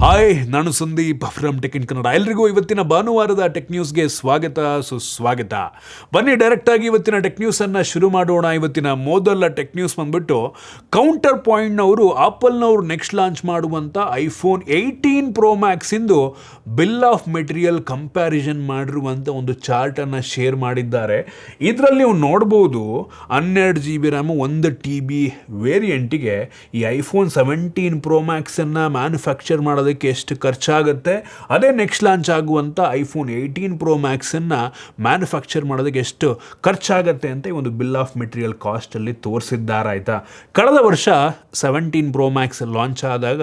Hi, ನಾನು Sandeep from tech in Kannada. ಎಲ್ರಿಗೂ ಇವತ್ತಿನ ಭಾನುವಾರದ ಟೆಕ್ ನ್ಯೂಸ್ಗೆ ಸ್ವಾಗತ ಸುಸ್ವಾಗತ. ಬನ್ನಿ ಡೈರೆಕ್ಟಾಗಿ ಇವತ್ತಿನ ಟೆಕ್ ನ್ಯೂಸನ್ನು ಶುರು ಮಾಡೋಣ. ಇವತ್ತಿನ ಮೊದಲ ಟೆಕ್ ನ್ಯೂಸ್ ಬಂದ್ಬಿಟ್ಟು ಕೌಂಟರ್ ಪಾಯಿಂಟ್ನವರು ಆಪಲ್ನವರು ನೆಕ್ಸ್ಟ್ ಲಾಂಚ್ ಮಾಡುವಂಥ ಐಫೋನ್ 18 Pro Max ಇಂದು ಬಿಲ್ ಆಫ್ ಮೆಟೀರಿಯಲ್ ಕಂಪ್ಯಾರಿಸನ್ ಮಾಡಿರುವಂಥ ಒಂದು ಚಾರ್ಟನ್ನು ಶೇರ್ ಮಾಡಿದ್ದಾರೆ. ಇದರಲ್ಲಿ ನೀವು ನೋಡ್ಬೋದು 12 GB ರ್ಯಾಮು 1 TB ವೇರಿಯಂಟಿಗೆ ಈ ಐಫೋನ್ 17 Pro Maxನ್ನು ಮ್ಯಾನುಫ್ಯಾಕ್ಚರ್ ಮಾಡೋದಕ್ಕೆ ಎಷ್ಟು ಖರ್ಚಾಗುತ್ತೆ, ಅದೇ ನೆಕ್ಸ್ಟ್ ಲಾಂಚ್ ಆಗುವಂಥ ಐಫೋನ್ 18 Pro Maxನ್ನು ಮ್ಯಾನುಫ್ಯಾಕ್ಚರ್ ಮಾಡೋದಕ್ಕೆ ಎಷ್ಟು ಖರ್ಚಾಗುತ್ತೆ ಅಂತ ಈ ಒಂದು ಬಿಲ್ ಆಫ್ ಮೆಟೀರಿಯಲ್ ಕಾಸ್ಟಲ್ಲಿ ತೋರಿಸಿದ್ದಾರೆ. ಆಯಿತಾ, ಕಳೆದ ವರ್ಷ 17 Pro Max ಲಾಂಚ್ ಆದಾಗ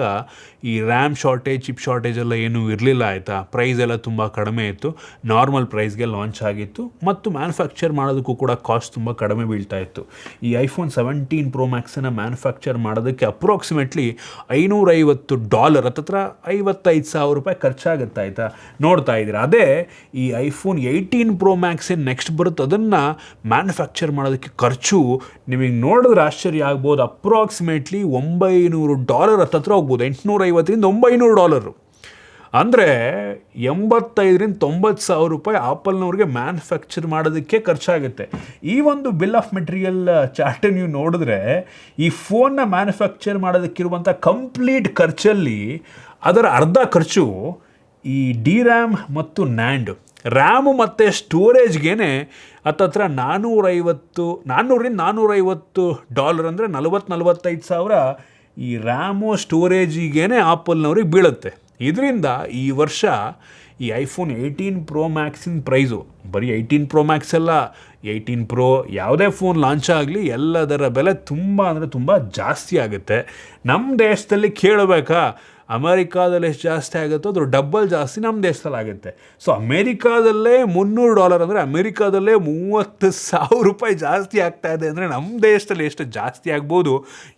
ಈ ರ್ಯಾಮ್ ಶಾರ್ಟೇಜ್, ಚಿಪ್ ಶಾರ್ಟೇಜ್ ಎಲ್ಲ ಏನೂ ಇರಲಿಲ್ಲ. ಆಯಿತಾ, ಪ್ರೈಸ್ ಎಲ್ಲ ತುಂಬ ಕಡಿಮೆ ಇತ್ತು, ನಾರ್ಮಲ್ ಪ್ರೈಸ್ಗೆ ಲಾಂಚ್ ಆಗಿತ್ತು ಮತ್ತು ಮ್ಯಾನುಫ್ಯಾಕ್ಚರ್ ಮಾಡೋದಕ್ಕೂ ಕೂಡ ಕಾಸ್ಟ್ ತುಂಬ ಕಡಿಮೆ ಬೀಳ್ತಾ ಇತ್ತು. ಈ ಐಫೋನ್ 17 Pro Maxನ್ನು ಮ್ಯಾನುಫ್ಯಾಕ್ಚರ್ ಮಾಡೋದಕ್ಕೆ ಅಪ್ರಾಕ್ಸಿಮೇಟ್ಲಿ $550 ಹತ್ತತ್ರ $55,000 ಖರ್ಚಾಗುತ್ತೆ. ಆಯಿತಾ, ನೋಡ್ತಾ ಇದ್ದೀರಾ. ಅದೇ ಈ ಐಫೋನ್ 18 Pro Max ಏನು ನೆಕ್ಸ್ಟ್ ಬರುತ್ತೆ ಅದನ್ನು ಮ್ಯಾನುಫ್ಯಾಕ್ಚರ್ ಮಾಡೋದಕ್ಕೆ ಖರ್ಚು ನಿಮಗೆ ನೋಡಿದ್ರೆ ಆಶ್ಚರ್ಯ ಆಗ್ಬೋದು. ಅಪ್ರಾಕ್ಸಿಮೇಟ್ಲಿ $900 ಹತ್ತತ್ರ ಹೋಗ್ಬೋದು, $850ರಿಂದ $900. ಅಂದರೆ $85,000-90,000 ಆಪಲ್ನವ್ರಿಗೆ ಮ್ಯಾನುಫ್ಯಾಕ್ಚರ್ ಮಾಡೋದಕ್ಕೆ ಖರ್ಚಾಗುತ್ತೆ. ಈ ಒಂದು ಬಿಲ್ ಆಫ್ ಮೆಟೀರಿಯಲ್ ಚಾರ್ಟ್ ನೀವು ನೋಡಿದ್ರೆ ಈ ಫೋನ್ನ ಮ್ಯಾನುಫ್ಯಾಕ್ಚರ್ ಮಾಡೋದಕ್ಕಿರುವಂಥ ಕಂಪ್ಲೀಟ್ ಖರ್ಚಲ್ಲಿ ಅದರ ಅರ್ಧ ಖರ್ಚು ಈ ಡಿ-ರ್ಯಾಮ್ ಮತ್ತು ನ್ಯಾಂಡ್, ರ್ಯಾಮು ಮತ್ತು ಸ್ಟೋರೇಜ್ಗೇ ಹತ್ತತ್ರ $400-450 ಅಂದರೆ $40,000-45,000 ಈ ರ್ಯಾಮು ಸ್ಟೋರೇಜಿಗೇ ಆಪಲ್ನವ್ರಿಗೆ ಬೀಳುತ್ತೆ. ಇದರಿಂದ ಈ ವರ್ಷ ಈ ಐಫೋನ್ 18 Pro Maxಿನ ಪ್ರೈಸು ಬರೀ 18 Pro Max ಅಲ್ಲ, 18 Pro ಯಾವುದೇ ಫೋನ್ ಲಾಂಚ್ ಆಗಲಿ ಎಲ್ಲದರ ಬೆಲೆ ತುಂಬ ಅಂದರೆ ತುಂಬ ಜಾಸ್ತಿ ಆಗುತ್ತೆ. ನಮ್ಮ ದೇಶದಲ್ಲಿ ಕೇಳಬೇಕಾ, ಅಮೇರಿಕಾದಲ್ಲಿ ಎಷ್ಟು ಜಾಸ್ತಿ ಆಗುತ್ತೋ ಅದ್ರ ಡಬ್ಬಲ್ ಜಾಸ್ತಿ ನಮ್ಮ ದೇಶದಲ್ಲಿ ಆಗುತ್ತೆ. ಸೊ ಅಮೇರಿಕಾದಲ್ಲೇ $300 ಅಂದರೆ ಅಮೇರಿಕಾದಲ್ಲೇ $30,000 ಜಾಸ್ತಿ ಆಗ್ತಾ ಇದೆ ಅಂದರೆ ನಮ್ಮ ದೇಶದಲ್ಲಿ ಎಷ್ಟು ಜಾಸ್ತಿ ಆಗ್ಬೋದು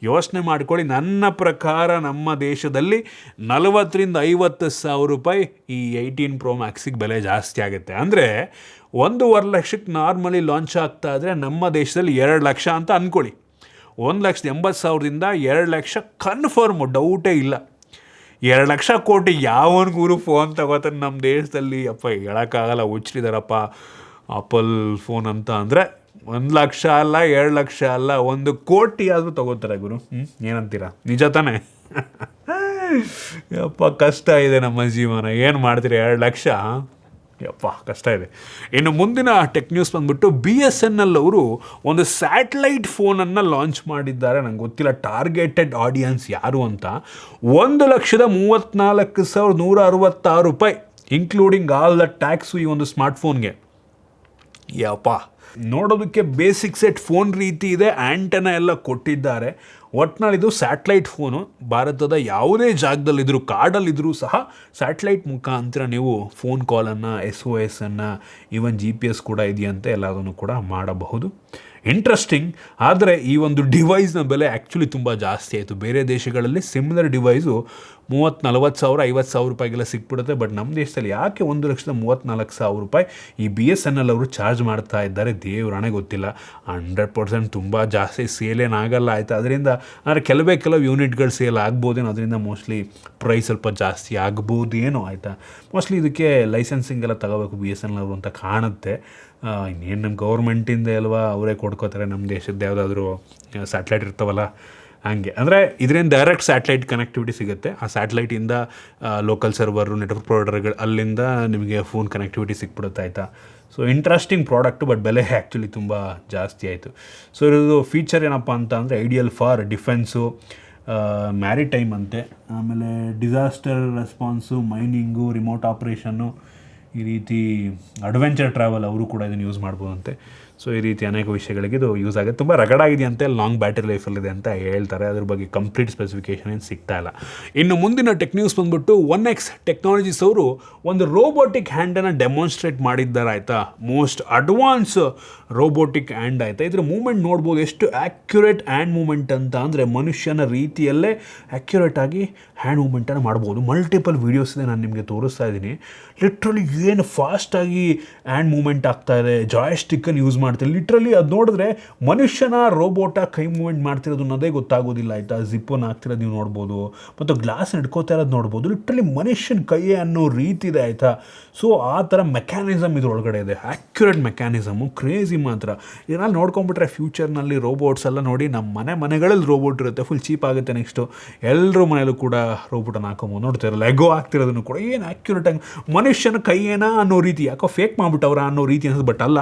ಯೋಚನೆ ಮಾಡ್ಕೊಳ್ಳಿ. ನನ್ನ ಪ್ರಕಾರ ನಮ್ಮ ದೇಶದಲ್ಲಿ $40,000-50,000 ಈ 18 Pro Maxಗೆ ಬೆಲೆ ಜಾಸ್ತಿ ಆಗುತ್ತೆ. ಅಂದರೆ $1,50,000 ನಾರ್ಮಲಿ ಲಾಂಚ್ ಆಗ್ತಾ ಇದ್ರೆ ನಮ್ಮ ದೇಶದಲ್ಲಿ 2 ಲಕ್ಷ ಅಂತ ಅಂದ್ಕೊಳ್ಳಿ. 1,80,000ದಿಂದ 2 ಲಕ್ಷ ಕನ್ಫರ್ಮು, ಡೌಟೇ ಇಲ್ಲ. 2 ಲಕ್ಷ ಕೋಟಿ ಯಾವನಿಗೂ ಫೋನ್ ತಗೋತಾನೆ ನಮ್ಮ ದೇಶದಲ್ಲಿ? ಅಪ್ಪ ಹೇಳೋಕ್ಕಾಗಲ್ಲ, ಹುಚ್ಚರಿದಾರಪ್ಪ ಆಪಲ್ ಫೋನ್ ಅಂತ. ಅಂದರೆ 1 ಲಕ್ಷ ಅಲ್ಲ, 2 ಲಕ್ಷ ಅಲ್ಲ, 1 ಕೋಟಿ ಆದರೂ ತಗೋತಾರೆ ಗುರು. ಏನಂತೀರಾ? ನಿಜ ತಾನೇ? ಯಪ್ಪ ಕಷ್ಟ ಇದೆ ನಮ್ಮ ಜೀವನ, ಏನು ಮಾಡ್ತೀರಿ? 2 ಲಕ್ಷ ಯಪ್ಪ ಕಷ್ಟ ಇದೆ. ಇನ್ನು ಮುಂದಿನ ಟೆಕ್ ನ್ಯೂಸ್ ಬಂದ್ಬಿಟ್ಟು BSNL ಅವರು ಒಂದು ಸ್ಯಾಟಲೈಟ್ ಫೋನನ್ನು ಲಾಂಚ್ ಮಾಡಿದ್ದಾರೆ. ನಂಗೆ ಗೊತ್ತಿಲ್ಲ ಟಾರ್ಗೆಟೆಡ್ ಆಡಿಯನ್ಸ್ ಯಾರು ಅಂತ. $1,34,166 ಇನ್ಕ್ಲೂಡಿಂಗ್ ಆಲ್ ದ ಟ್ಯಾಕ್ಸು ಈ ಒಂದು ಸ್ಮಾರ್ಟ್ಫೋನ್ಗೆ. ಯಪ್ಪ, ನೋಡೋದಕ್ಕೆ ಬೇಸಿಕ್ ಸೆಟ್ ಫೋನ್ ರೀತಿ ಇದೆ, ಆ್ಯಂಟೆನ ಎಲ್ಲ ಕೊಟ್ಟಿದ್ದಾರೆ. ಒಟ್ಟಿನಲ್ಲಿ ಇದು ಸ್ಯಾಟಲೈಟ್ ಫೋನು. ಭಾರತದ ಯಾವುದೇ ಜಾಗದಲ್ಲಿದ್ದರೂ, ಕಾಡಲ್ಲಿದ್ದರೂ ಸಹ ಸ್ಯಾಟಲೈಟ್ ಮುಖಾಂತರ ನೀವು ಫೋನ್ ಕಾಲನ್ನು, SOS ಈವನ್ GPS ಕೂಡ ಇದೆಯಂತೆ, ಎಲ್ಲದನ್ನು ಕೂಡ ಮಾಡಬಹುದು. ಇಂಟ್ರೆಸ್ಟಿಂಗ್. ಆದರೆ ಈ ಒಂದು ಡಿವೈಸ್ನ ಬೆಲೆ ಆ್ಯಕ್ಚುಲಿ ತುಂಬ ಜಾಸ್ತಿ ಆಯಿತು. ಬೇರೆ ದೇಶಗಳಲ್ಲಿ ಸಿಮಿಲರ್ ಡಿವೈಸು 30,000-40,000 $50,000 ಸಿಕ್ಬಿಡುತ್ತೆ. ಬಟ್ ನಮ್ಮ ದೇಶದಲ್ಲಿ ಯಾಕೆ $1,34,000 ಈ BSNL ಅವರು ಚಾರ್ಜ್ ಮಾಡ್ತಾ ಇದ್ದಾರೆ? ದೇವ್ರಾಣೆ ಗೊತ್ತಿಲ್ಲ. 100% ತುಂಬ ಜಾಸ್ತಿ ಸೇಲೇನಾಗಲ್ಲ. ಆಯಿತಾ, ಅದರಿಂದ ಅಂದರೆ ಕೆಲವು ಯೂನಿಟ್ಗಳು ಸೇಲ್ ಆಗ್ಬೋದೇನೋ, ಅದರಿಂದ ಮೋಸ್ಟ್ಲಿ ಪ್ರೈಸ್ ಸ್ವಲ್ಪ ಜಾಸ್ತಿ ಆಗ್ಬೋದೇನೋ. ಆಯಿತಾ, ಮೋಸ್ಟ್ಲಿ ಇದಕ್ಕೆ ಲೈಸೆನ್ಸಿಂಗ್ ಎಲ್ಲ ತಗೋಬೇಕು BSNL ಅವರು ಅಂತ ಕಾಣುತ್ತೆ. ಇನ್ನೇನು ನಮ್ಮ ಗೌರ್ಮೆಂಟಿಂದ ಅಲ್ವಾ, ಅವರೇ ಕೊಡ್ಕೋತಾರೆ. ನಮ್ಮ ದೇಶದ ಯಾವುದಾದ್ರೂ ಸ್ಯಾಟಲೈಟ್ ಇರ್ತಾವಲ್ಲ ಹಾಗೆ. ಅಂದರೆ ಇದರಿಂದ ಡೈರೆಕ್ಟ್ ಸ್ಯಾಟಲೈಟ್ ಕನೆಕ್ಟಿವಿಟಿ ಸಿಗುತ್ತೆ. ಆ ಸ್ಯಾಟಲೈಟಿಂದ ಲೋಕಲ್ ಸರ್ವರು, ನೆಟ್ವರ್ಕ್ ಪ್ರೊವೈಡರ್ಗಳು, ಅಲ್ಲಿಂದ ನಿಮಗೆ ಫೋನ್ ಕನೆಕ್ಟಿವಿಟಿ ಸಿಕ್ಬಿಡುತ್ತೆ. ಆಯಿತಾ, ಸೊ ಇಂಟ್ರೆಸ್ಟಿಂಗ್ ಪ್ರಾಡಕ್ಟು, ಬಟ್ ಬೆಲೆ ಆ್ಯಕ್ಚುಲಿ ತುಂಬ ಜಾಸ್ತಿ ಆಯಿತು. ಸೊ ಇರೋದು ಫೀಚರ್ ಏನಪ್ಪ ಅಂತ ಅಂದರೆ ಐಡಿಯಲ್ ಫಾರ್ ಡಿಫೆನ್ಸು, ಮ್ಯಾರಿಟೈಮ್ ಅಂತೆ, ಆಮೇಲೆ disaster response, mining, remote operation, ಈ ರೀತಿ ಅಡ್ವೆಂಚರ್ ಟ್ರಾವೆಲ್ ಅವರು ಕೂಡ ಇದನ್ನು ಯೂಸ್ ಮಾಡ್ಬೋದಂತೆ. ಸೊ ಈ ರೀತಿ ಅನೇಕ ವಿಷಯಗಳಿಗೆ ಇದು ಯೂಸ್ ಆಗುತ್ತೆ. ತುಂಬ ರಗಡಾಗಿದೆಯಂತೆ, ಲಾಂಗ್ ಬ್ಯಾಟ್ರಿ ಲೈಫಲ್ಲಿದೆ ಅಂತ ಹೇಳ್ತಾರೆ. ಅದ್ರ ಬಗ್ಗೆ ಕಂಪ್ಲೀಟ್ ಸ್ಪೆಸಿಫಿಕೇಷನ್ ಏನು ಸಿಗ್ತಾ ಇಲ್ಲ. ಇನ್ನು ಮುಂದಿನ ಟೆಕ್ ನ್ಯೂಸ್ ಬಂದ್ಬಿಟ್ಟು 1X ಟೆಕ್ನಾಲಜೀಸ್ ಅವರು ಒಂದು ರೋಬೋಟಿಕ್ ಹ್ಯಾಂಡನ್ನು ಡೆಮಾನ್ಸ್ಟ್ರೇಟ್ ಮಾಡಿದ್ದಾರೆ. ಆಯಿತಾ, ಮೋಸ್ಟ್ ಅಡ್ವಾನ್ಸ್ ರೋಬೋಟಿಕ್ ಹ್ಯಾಂಡ್. ಆಯಿತಾ, ಇದ್ರ ಮೂಮೆಂಟ್ ನೋಡ್ಬೋದು, ಎಷ್ಟು ಆ್ಯಕ್ಯುರೇಟ್ ಹ್ಯಾಂಡ್ ಮೂಮೆಂಟ್ ಅಂತ ಅಂದರೆ ಮನುಷ್ಯನ ರೀತಿಯಲ್ಲೇ ಆ್ಯಕ್ಯುರೇಟಾಗಿ ಹ್ಯಾಂಡ್ ಮೂಮೆಂಟನ್ನು ಮಾಡ್ಬೋದು. ಮಲ್ಟಿಪಲ್ ವೀಡಿಯೋಸ್ ಇದೆ, ನಾನು ನಿಮಗೆ ತೋರಿಸ್ತಾ ಇದ್ದೀನಿ. ಲಿಟ್ರಲಿ ಏನು ಫಾಸ್ಟಾಗಿ ಹ್ಯಾಂಡ್ ಮೂಮೆಂಟ್ ಆಗ್ತಾ ಇದೆ. ಜಾಯ್ ಸ್ಟಿಕ್ಕನ್ನು ಯೂಸ್ ಮಾಡ್ತಾರೆ. ಲಿಟ್ರಲಿ ಅದು ನೋಡಿದ್ರೆ ಮನುಷ್ಯನ ರೋಬೋಟ ಕೈ ಮೂವ್ಮೆಂಟ್ ಮಾಡ್ತಿರೋದು ಅನ್ನೋದೇ ಗೊತ್ತಾಗೋದಿಲ್ಲ ಆಯಿತಾ. ಜಿಪ್ಪನ್ನು ಹಾಕ್ತಿರೋದು ನೀವು ನೋಡ್ಬೋದು, ಮತ್ತು ಗ್ಲಾಸ್ ಹಿಡ್ಕೋತಾ ಇರೋದು ನೋಡ್ಬೋದು. ಲಿಟ್ರಲಿ ಮನುಷ್ಯನ ಕೈ ಅನ್ನೋ ರೀತಿ ಇದೆ ಆಯಿತಾ. ಸೊ ಆ ಥರ ಮೆಕ್ಯಾನಿಸಮ್ ಇದ್ರೊಳಗಡೆ ಇದೆ, ಆ್ಯಕ್ಯುರೇಟ್ ಮೆಕ್ಯಾನಿಸಮು, ಕ್ರೇಜಿ ಮಾತ್ರ. ಇದನ್ನೆಲ್ಲ ನೋಡ್ಕೊಂಬಿಟ್ರೆ ಫ್ಯೂಚರ್ನಲ್ಲಿ ರೋಬೋಟ್ಸ್ ಎಲ್ಲ ನೋಡಿ ನಮ್ಮ ಮನೆಗಳಲ್ಲಿ ರೋಬೋಟ್ ಇರುತ್ತೆ, ಫುಲ್ ಚೀಪ್ ಆಗುತ್ತೆ. ನೆಕ್ಸ್ಟು ಎಲ್ಲರ ಮನೆಯಲ್ಲೂ ಕೂಡ ರೋಬೋಟನ್ನು ಹಾಕೊಂಬೋದು. ನೋಡ್ತಾರೆ ಲೆಗೋ ಆಗ್ತಿರೋದನ್ನು ಕೂಡ ಏನು ಆ್ಯಕ್ಯುರೇಟಾಗಿ ಮನುಷ್ಯನ ಕೈಯೇನಾ ಅನ್ನೋ ರೀತಿ, ಯಾಕೋ ಫೇಕ್ ಮಾಡಿಬಿಟ್ಟವ್ರ ಅನ್ನೋ ರೀತಿ ಅನ್ಸುತ್ತೆ. ಬಟ್ ಅಲ್ಲ,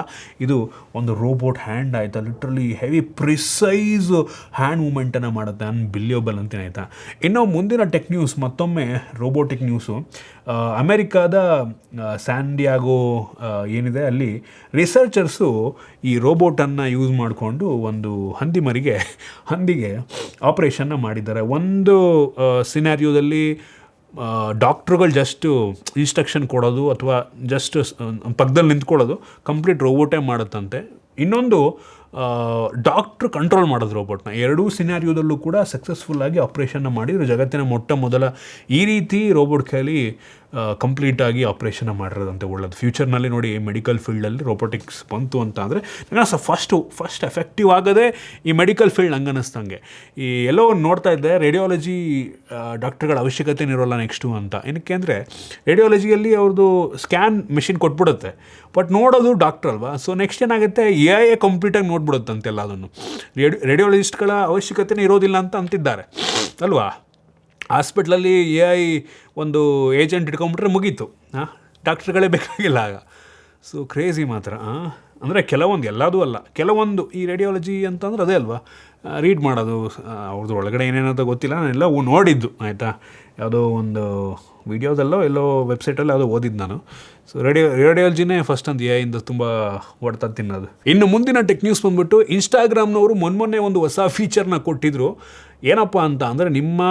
ಇದು ಒಂದು ರೋಬೋಟ್ ಹ್ಯಾಂಡ್ ಆಯಿತಾ. ಲಿಟ್ರಲಿ ಹೆವಿ ಪ್ರಿಸೈಸ್ ಹ್ಯಾಂಡ್ ಮೂಮೆಂಟನ್ನು ಮಾಡುತ್ತೆ, ಅನ್ಬಿಲಿಯಬಲ್ ಅಂತೀನಿ ಆಯಿತಾ. ಇನ್ನು ಮುಂದಿನ ಟೆಕ್ ನ್ಯೂಸ್, ಮತ್ತೊಮ್ಮೆ ರೋಬೋಟಿಕ್ ನ್ಯೂಸು. ಅಮೆರಿಕಾದ ಸ್ಯಾನ್ಡಿಯಾಗೋ ಏನಿದೆ ಅಲ್ಲಿ ರಿಸರ್ಚರ್ಸು ಈ ರೋಬೋಟನ್ನು ಯೂಸ್ ಮಾಡಿಕೊಂಡು ಒಂದು ಹಂದಿಗೆ ಆಪ್ರೇಷನ್ನ ಮಾಡಿದ್ದಾರೆ. ಒಂದು ಸಿನಾರಿಯೋದಲ್ಲಿ ಡಾಕ್ಟ್ರುಗಳು ಜಸ್ಟು ಇನ್ಸ್ಟ್ರಕ್ಷನ್ ಕೊಡೋದು ಅಥವಾ ಜಸ್ಟ್ ಪಕ್ಕದಲ್ಲಿ ನಿಂತ್ಕೊಳ್ಳೋದು ಕಂಪ್ಲೀಟ್ ರೋಬೋಟೇ ಮಾಡುತ್ತಂತೆ. ಇನ್ನೊಂದು ಡಾಕ್ಟ್ರು ಕಂಟ್ರೋಲ್ ಮಾಡೋದು ರೋಬೋಟ್ನ. ಎರಡೂ ಸಿನಾರಿಯೋದಲ್ಲೂ ಕೂಡ ಸಕ್ಸಸ್ಫುಲ್ಲಾಗಿ ಆಪ್ರೇಷನ್ನ ಮಾಡಿದ್ರು. ಜಗತ್ತಿನ ಮೊದಲ ಈ ರೀತಿ ರೋಬೋಟ್ ಕೈಲಿ ಕಂಪ್ಲೀಟಾಗಿ ಆಪ್ರೇಷನ್ನ ಮಾಡಿರೋದಂತೆ. ಒಳ್ಳೇದು. ಫ್ಯೂಚರ್ನಲ್ಲಿ ನೋಡಿ ಮೆಡಿಕಲ್ ಫೀಲ್ಡಲ್ಲಿ ರೋಬೋಟಿಕ್ಸ್ ಬಂತು ಅಂತ ಅಂದರೆ ನನಗೆ ಫಸ್ಟ್ ಎಫೆಕ್ಟಿವ್ ಆಗೋದೇ ಈ ಮೆಡಿಕಲ್ ಫೀಲ್ಡ್. ಹಂಗೆ ಅನ್ನಿಸ್ತಂಗೆ ಈ ಎಲ್ಲೋ ನೋಡ್ತಾ ಇದ್ದೆ, ರೇಡಿಯಾಲಜಿ ಡಾಕ್ಟ್ರುಗಳ ಅವಶ್ಯಕತೆ ಇರೋಲ್ಲ ನೆಕ್ಸ್ಟು ಅಂತ. ಏನಕ್ಕೆ ಅಂದರೆ ರೇಡಿಯಾಲಜಿಯಲ್ಲಿ ಅವ್ರದ್ದು ಸ್ಕ್ಯಾನ್ ಮೆಷಿನ್ ಕೊಟ್ಬಿಡುತ್ತೆ, ಬಟ್ ನೋಡೋದು ಡಾಕ್ಟ್ರ್ ಅಲ್ವಾ. ಸೊ ನೆಕ್ಸ್ಟ್ ಏನಾಗುತ್ತೆ, ಎ ಕಂಪ್ಲೀಟಾಗಿ ನೋಡ್ಬಿಡುತ್ತಂತೆಲ್ಲ. ಅದನ್ನು ರೇಡಿಯಾಲಜಿಸ್ಟ್ಗಳ ಅವಶ್ಯಕತೆನೇ ಇರೋದಿಲ್ಲ ಅಂತ ಅಂತಿದ್ದಾರೆ ಅಲ್ವಾ. ಹಾಸ್ಪಿಟ್ಲಲ್ಲಿ AI ಒಂದು ಏಜೆಂಟ್ ಇಟ್ಕೊಂಬಿಟ್ರೆ ಮುಗೀತು, ಡಾಕ್ಟ್ರುಗಳೇ ಬೇಕಾಗಿಲ್ಲ ಆಗ. ಸೊ ಕ್ರೇಜಿ ಮಾತ್ರ. ಅಂದರೆ ಕೆಲವೊಂದು, ಎಲ್ಲದೂ ಅಲ್ಲ, ಕೆಲವೊಂದು ಈ ರೇಡಿಯಾಲಜಿ ಅಂತಂದ್ರೆ ಅದೇ ಅಲ್ವಾ, ರೀಡ್ ಮಾಡೋದು, ಅವ್ರದ್ದು ಒಳಗಡೆ ಏನೇನಂತ ಗೊತ್ತಿಲ್ಲ, ನಾನೆಲ್ಲ ನೋಡಿದ್ದು ಆಯಿತಾ. ಯಾವುದೋ ಒಂದು ವೀಡಿಯೋದಲ್ಲೋ ಎಲ್ಲೋ ವೆಬ್ಸೈಟಲ್ಲೋ ಯಾವುದೋ ಓದಿದ್ದು ನಾನು. ಸೊ ರೇಡಿಯಾಲಜಿನೇ ಫಸ್ಟ್ ಅಂತ AI ಇಂದ ತುಂಬ ಹೊಡ್ತಾ ತಿನ್ನೋದು. ಇನ್ನು ಮುಂದಿನ ಟೆಕ್ ನ್ಯೂಸ್ ಬಂದ್ಬಿಟ್ಟು, ಇನ್ಸ್ಟಾಗ್ರಾಮ್ನವರು ಮೊನ್ನೆ ಒಂದು ಹೊಸ ಫೀಚರ್ನ ಕೊಟ್ಟಿದ್ರು. ಏನಪ್ಪ ಅಂತ ಅಂದರೆ, ನಿಮ್ಮ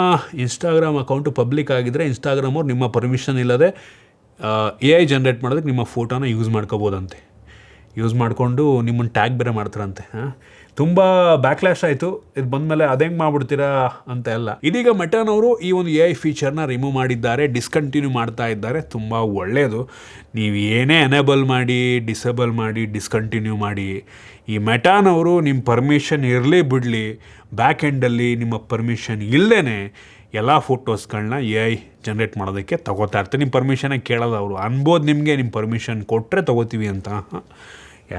ಇನ್ಸ್ಟಾಗ್ರಾಮ್ ಅಕೌಂಟು ಪಬ್ಲಿಕ್ ಆಗಿದ್ದರೆ ಇನ್ಸ್ಟಾಗ್ರಾಮ್ ಅವ್ರು ನಿಮ್ಮ ಪರ್ಮಿಷನ್ ಇಲ್ಲದೆ AI ಜನ್ರೇಟ್ ಮಾಡೋದಕ್ಕೆ ನಿಮ್ಮ ಫೋಟೋನ ಯೂಸ್ ಮಾಡ್ಕೋಬೋದಂತೆ. ಯೂಸ್ ಮಾಡಿಕೊಂಡು ನಿಮ್ಮನ್ನು ಟ್ಯಾಗ್ ಬೇರೆ ಮಾಡ್ತಾರಂತೆ. ತುಂಬ ಬ್ಯಾಕ್ಲ್ಯಾಶ್ ಆಯಿತು ಇದು ಬಂದಮೇಲೆ. ಅದೆಂಗೆ ಮಾಡ್ಬಿಡ್ತೀರಾ ಅಂತ ಎಲ್ಲ. ಇದೀಗ ಮೆಟಾನವರು ಈ ಒಂದು AI ಫೀಚರ್ನ ರಿಮೂವ್ ಮಾಡಿದ್ದಾರೆ, ಡಿಸ್ಕಂಟಿನ್ಯೂ ಮಾಡ್ತಾ ಇದ್ದಾರೆ. ತುಂಬ ಒಳ್ಳೆಯದು. ನೀವು ಏನೇ ಎನೇಬಲ್ ಮಾಡಿ, ಡಿಸೇಬಲ್ ಮಾಡಿ, ಡಿಸ್ಕಂಟಿನ್ಯೂ ಮಾಡಿ, ಈ ಮೆಟಾನವರು ನಿಮ್ಮ ಪರ್ಮಿಷನ್ ಇರಲಿ ಬಿಡಲಿ, ಬ್ಯಾಕ್ ಎಂಡಲ್ಲಿ ನಿಮ್ಮ ಪರ್ಮಿಷನ್ ಇಲ್ಲದೇ ಎಲ್ಲ ಫೋಟೋಸ್ಗಳನ್ನ AI ಜನ್ರೇಟ್ ಮಾಡೋದಕ್ಕೆ ತೊಗೋತಾ ಇರ್ತಾರೆ. ನಿಮ್ಮ ಪರ್ಮಿಷನೇ ಕೇಳೋದು ಅವರು. ಅನ್ಬೋದು ನಿಮಗೆ, ನಿಮ್ಮ ಪರ್ಮಿಷನ್ ಕೊಟ್ಟರೆ ತೊಗೋತೀವಿ ಅಂತ.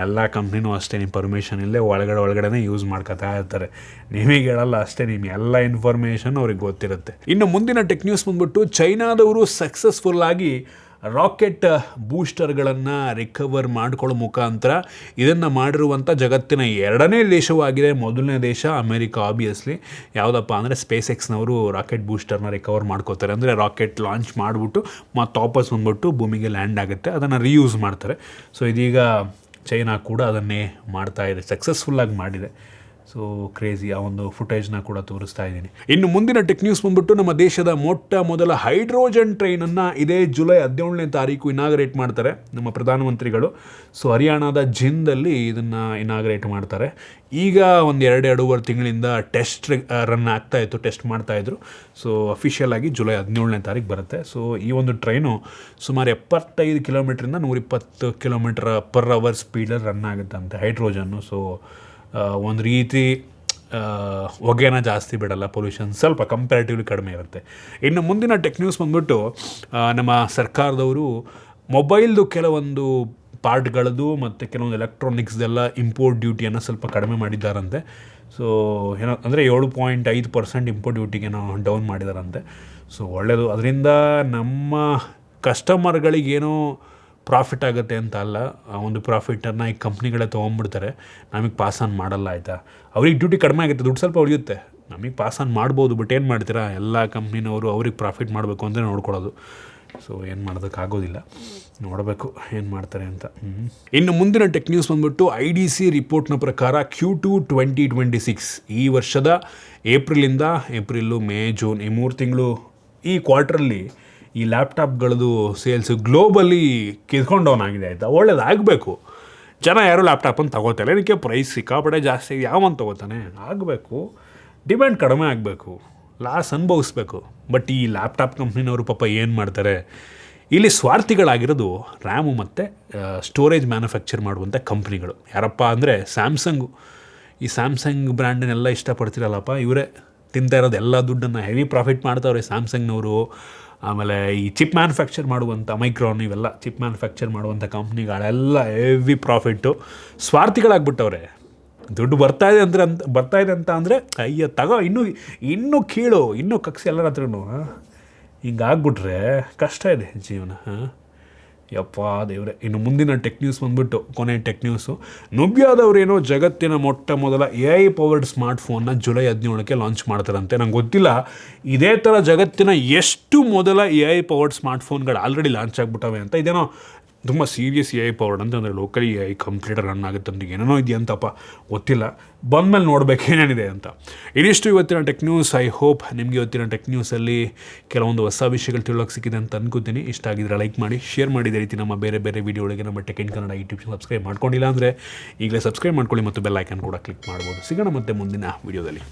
ಎಲ್ಲ ಕಂಪ್ನಿನೂ ಅಷ್ಟೇ, ನಿಮ್ಮ ಪರ್ಮಿಷನ್ ಇಲ್ಲದೆ ಒಳಗಡೆ ಯೂಸ್ ಮಾಡ್ಕೊತಾ ಇರ್ತಾರೆ. ನಿಮಗೆ ಹೇಳಲ್ಲ ಅಷ್ಟೇ, ನಿಮ್ಮ ಎಲ್ಲ ಇನ್ಫಾರ್ಮೇಷನ್ ಅವ್ರಿಗೆ ಗೊತ್ತಿರುತ್ತೆ. ಇನ್ನು ಮುಂದಿನ ಟೆಕ್ ನ್ಯೂಸ್ ಬಂದ್ಬಿಟ್ಟು, ಚೈನಾದವರು ಸಕ್ಸಸ್ಫುಲ್ಲಾಗಿ ರಾಕೆಟ್ ಬೂಸ್ಟರ್ಗಳನ್ನು ರಿಕವರ್ ಮಾಡ್ಕೊಳ್ಳೋ ಮುಖಾಂತರ ಇದನ್ನು ಮಾಡಿರುವಂಥ ಜಗತ್ತಿನ 2ನೇ ದೇಶವಾಗಿದೆ. ಮೊದಲನೇ ದೇಶ ಅಮೇರಿಕಾ ಆಬ್ವಿಯಸ್ಲಿ. ಯಾವುದಪ್ಪ ಅಂದರೆ ಸ್ಪೇಸ್ ಎಕ್ಸ್ನವರು ರಾಕೆಟ್ ಬೂಸ್ಟರ್ನ ರಿಕವರ್ ಮಾಡ್ಕೋತಾರೆ. ಅಂದರೆ ರಾಕೆಟ್ ಲಾಂಚ್ ಮಾಡಿಬಿಟ್ಟು ಮತ್ತು ವಾಪಸ್ ಬಂದ್ಬಿಟ್ಟು ಭೂಮಿಗೆ ಲ್ಯಾಂಡ್ ಆಗುತ್ತೆ, ಅದನ್ನು ರೀಯೂಸ್ ಮಾಡ್ತಾರೆ. ಸೊ ಇದೀಗ ಚೈನಾ ಕೂಡ ಅದನ್ನೇ ಮಾಡ್ತಾ ಇದೆ, ಸಕ್ಸಸ್ಫುಲ್ಲಾಗಿ ಮಾಡಿದೆ. So crazy. ಆ ಒಂದು ಫುಟೇಜ್ನ ಕೂಡ ತೋರಿಸ್ತಾ ಇದ್ದೀನಿ. ಇನ್ನು ಮುಂದಿನ ಟೆಕ್ ನ್ಯೂಸ್ ಬಂದ್ಬಿಟ್ಟು, ನಮ್ಮ ದೇಶದ ಮೊದಲ ಹೈಡ್ರೋಜನ್ ಟ್ರೈನನ್ನು ಇದೇ ಜುಲೈ 17ನೇ ತಾರೀಕು ಇನಾಗ್ರೇಟ್ ಮಾಡ್ತಾರೆ ನಮ್ಮ ಪ್ರಧಾನಮಂತ್ರಿಗಳು. ಸೊ ಹರಿಯಾಣದ ಜಿಂದಲ್ಲಿ ಇದನ್ನು ಇನಾಗ್ರೇಟ್ ಮಾಡ್ತಾರೆ. ಈಗ ಒಂದು 2-2.5 ತಿಂಗಳಿಂದ ಟೆಸ್ಟ್ ರನ್ ಆಗ್ತಾಯಿತ್ತು, ಟೆಸ್ಟ್ ಮಾಡ್ತಾಯಿದ್ರು. ಸೊ ಅಫಿಷಿಯಲ್ ಆಗಿ ಜುಲೈ 17ನೇ ತಾರೀಕು ಬರುತ್ತೆ. ಸೊ ಈ ಒಂದು ಟ್ರೈನು ಸುಮಾರು 75 ಕಿಲೋಮೀಟ್ರಿಂದ 120 km/h ಸ್ಪೀಡಲ್ಲಿ ರನ್ ಆಗುತ್ತಂತೆ, ಹೈಡ್ರೋಜನ್ನು. ಸೊ ಒಂದು ರೀತಿ ಹೊಗೆನ ಜಾಸ್ತಿ ಬಿಡಲ್ಲ, ಪೊಲ್ಯೂಷನ್ ಸ್ವಲ್ಪ ಕಂಪ್ಯಾರಿಟಿವ್ಲಿ ಕಡಿಮೆ ಇರುತ್ತೆ. ಇನ್ನು ಮುಂದಿನ ಟೆಕ್ ನ್ಯೂಸ್ ಬಂದ್ಬಿಟ್ಟು, ನಮ್ಮ ಸರ್ಕಾರದವರು ಮೊಬೈಲ್ದು ಕೆಲವೊಂದು ಪಾರ್ಟ್ಗಳದ್ದು ಮತ್ತು ಕೆಲವೊಂದು ಎಲೆಕ್ಟ್ರಾನಿಕ್ಸ್ದೆಲ್ಲ ಇಂಪೋರ್ಟ್ ಡ್ಯೂಟಿಯನ್ನು ಸ್ವಲ್ಪ ಕಡಿಮೆ ಮಾಡಿದ್ದಾರಂತೆ. ಸೊ ಏನೋ ಅಂದರೆ 7.5% ಇಂಪೋರ್ಟ್ ಡ್ಯೂಟಿಗೇನೋ ಡೌನ್ ಮಾಡಿದಾರಂತೆ. ಸೊ ಒಳ್ಳೆಯದು. ಅದರಿಂದ ನಮ್ಮ ಕಸ್ಟಮರ್ಗಳಿಗೇನೋ ಪ್ರಾಫಿಟ್ ಆಗುತ್ತೆ ಅಂತ ಅಲ್ಲ, ಆ ಒಂದು ಪ್ರಾಫಿಟನ್ನು ಈ ಕಂಪ್ನಿಗಳೇ ತೊಗೊಂಡ್ಬಿಡ್ತಾರೆ, ನಮಗೆ ಪಾಸ್ ಆನ್ ಮಾಡಲ್ಲ ಆಯಿತಾ. ಅವ್ರಿಗೆ ಡ್ಯೂಟಿ ಕಡಿಮೆ ಆಗುತ್ತೆ, ದುಡ್ಡು ಸ್ವಲ್ಪ ಉಳಿಯುತ್ತೆ, ನಮಗೆ ಪಾಸ್ ಆನ್ ಮಾಡ್ಬೋದು. ಬಟ್ ಏನು ಮಾಡ್ತೀರಾ, ಎಲ್ಲ ಕಂಪ್ನಿನವರು ಅವ್ರಿಗೆ ಪ್ರಾಫಿಟ್ ಮಾಡಬೇಕು ಅಂದರೆ ನೋಡ್ಕೊಳ್ಳೋದು. ಸೊ ಏನು ಮಾಡೋದಕ್ಕಾಗೋದಿಲ್ಲ, ನೋಡಬೇಕು ಏನು ಮಾಡ್ತಾರೆ ಅಂತ. ಇನ್ನು ಮುಂದಿನ ಟೆಕ್ ನ್ಯೂಸ್ ಬಂದ್ಬಿಟ್ಟು, IDC ರಿಪೋರ್ಟ್ನ ಪ್ರಕಾರ Q2 2026 ಈ ವರ್ಷದ ಏಪ್ರಿಲ್, ಮೇ, ಜೂನ್ ಈ 3 ತಿಂಗಳು ಈ ಕ್ವಾರ್ಟ್ರಲ್ಲಿ ಈ ಲ್ಯಾಪ್ಟಾಪ್ಗಳದ್ದು ಸೇಲ್ಸು ಗ್ಲೋಬಲಿ ಕಿತ್ಕೊಂಡವನ್ ಆಗಿದೆ ಆಯಿತಾ. ಒಳ್ಳೇದಾಗಬೇಕು. ಜನ ಯಾರು ಲ್ಯಾಪ್ಟಾಪನ್ನು ತಗೋತಾರೆ, ಇದಕ್ಕೆ ಪ್ರೈಸ್ ಸಿಕ್ಕಾಪಟ್ಟೆ ಜಾಸ್ತಿ, ಯಾವನ್ ತಗೋತಾನೆ. ಆಗಬೇಕು, ಡಿಮ್ಯಾಂಡ್ ಕಡಿಮೆ ಆಗಬೇಕು, ಲಾಸ್ ಅನುಭವಿಸ್ಬೇಕು. ಬಟ್ ಈ ಲ್ಯಾಪ್ಟಾಪ್ ಕಂಪ್ನಿನವರು ಪಾಪ ಏನು ಮಾಡ್ತಾರೆ, ಇಲ್ಲಿ ಸ್ವಾರ್ಥಿಗಳಾಗಿರೋದು ರ್ಯಾಮು ಮತ್ತು ಸ್ಟೋರೇಜ್ ಮ್ಯಾನುಫ್ಯಾಕ್ಚರ್ ಮಾಡುವಂಥ ಕಂಪ್ನಿಗಳು. ಯಾರಪ್ಪ ಅಂದರೆ ಸ್ಯಾಮ್ಸಂಗು. ಈ ಸ್ಯಾಮ್ಸಂಗ್ ಬ್ರ್ಯಾಂಡನ್ನೆಲ್ಲ ಇಷ್ಟಪಡ್ತಿರಲ್ಲಪ್ಪ, ಇವರೇ ತಿಂತಾ ಇರೋದು ಎಲ್ಲ ದುಡ್ಡನ್ನು. ಹೆವಿ ಪ್ರಾಫಿಟ್ ಮಾಡ್ತಾವ್ರೆ ಸ್ಯಾಮ್ಸಂಗ್ನವರು. ಆಮೇಲೆ ಈ ಚಿಪ್ ಮ್ಯಾನುಫ್ಯಾಕ್ಚರ್ ಮಾಡುವಂಥ ಮೈಕ್ರಾನ್, ಇವೆಲ್ಲ ಚಿಪ್ ಮ್ಯಾನುಫ್ಯಾಕ್ಚರ್ ಮಾಡುವಂಥ ಕಂಪ್ನಿಗಳೆಲ್ಲ ಹೆವಿ ಪ್ರಾಫಿಟ್ಟು. ಸ್ವಾರ್ಥಿಗಳಾಗ್ಬಿಟ್ಟವ್ರೆ. ದುಡ್ಡು ಬರ್ತಾಯಿದೆ ಅಂತ ಅಂದರೆ ಅಯ್ಯ ತಗೋ, ಇನ್ನೂ ಕೀಳು, ಇನ್ನೂ ಕಕ್ಸಿ ಎಲ್ಲರ ಹತ್ರನೂ. ಹಿಂಗಾಗ್ಬಿಟ್ರೆ ಕಷ್ಟ ಇದೆ ಜೀವನ. ಯಪ್ಪ ದೇವ್ರೆ. ಇನ್ನು ಮುಂದಿನ ಟೆಕ್ ನ್ಯೂಸ್ ಬಂದ್ಬಿಟ್ಟು, ಕೊನೆ ಟೆಕ್ ನ್ಯೂಸು, ನುಬಿಯಾದವ್ರೇನೋ ಜಗತ್ತಿನ ಮೊಟ್ಟ ಮೊದಲ AI ಪವರ್ಡ್ ಸ್ಮಾರ್ಟ್ಫೋನ್ನ ಜುಲೈ 17ಕ್ಕೆ ಲಾಂಚ್ ಮಾಡ್ತಾರಂತೆ. ನಂಗೆ ಗೊತ್ತಿಲ್ಲ ಇದೇ ಥರ ಜಗತ್ತಿನ ಎಷ್ಟು ಮೊದಲ AI ಪವರ್ಡ್ ಸ್ಮಾರ್ಟ್ಫೋನ್ಗಳು ಆಲ್ರೆಡಿ ಲಾಂಚ್ ಆಗಿಬಿಟ್ಟವೆ ಅಂತ. ಇದೇನೋ ತುಂಬ ಸೀರಿಯಸ್ AI ಪವರ್ಡ್ ಅಂತಂದರೆ ಲೋಕಲಿ AI ಕಂಪ್ಲೀಟ್ ರನ್ ಆಗುತ್ತೆ ಅಂತ ಏನೇನೋ ಇದೆಯಂತಪ್ಪ, ಗೊತ್ತಿಲ್ಲ. ಬಂದಮೇಲೆ ನೋಡ್ಬೇಕು ಏನೇನಿದೆ ಅಂತ. ಇದಿಷ್ಟು ಇವತ್ತಿನ ಟೆಕ್ ನ್ಯೂಸ್. ಐ ಹೋಪ್ ನಿಮಗೆ ಇವತ್ತಿನ ಟೆಕ್ ನ್ಯೂಸಲ್ಲಿ ಕೆಲವೊಂದು ಹೊಸ ವಿಷಯಗಳು ತಿಳೋಕ್ಕೆ ಸಿಕ್ಕಿದೆ ಅಂತ ಅನ್ಕೋತೀನಿ. ಇಷ್ಟ ಆಗಿದ್ರೆ ಲೈಕ್ ಮಾಡಿ, ಶೇರ್ ಮಾಡಿ. ಇದೇ ರೀತಿ ನಮ್ಮ ಬೇರೆ ಬೇರೆ ವೀಡಿಯೋಗಳಿಗೆ ನಮ್ಮ tech in Kannada YouTube subscribe ಮಾಡ್ಕೊಂಡಿಲ್ಲ ಅಂದರೆ ಈಗಲೇ ಸಬ್ಸ್ಕ್ರೈಬ್ ಮಾಡ್ಕೊಳ್ಳಿ ಮತ್ತು ಬೆಲ್ ಐಕನ್ ಕೂಡ ಕ್ಲಿಕ್ ಮಾಡ್ಬೋದು. ಸಿಗೋಣ ಮತ್ತೆ ಮುಂದಿನ ವೀಡಿಯೋದಲ್ಲಿ.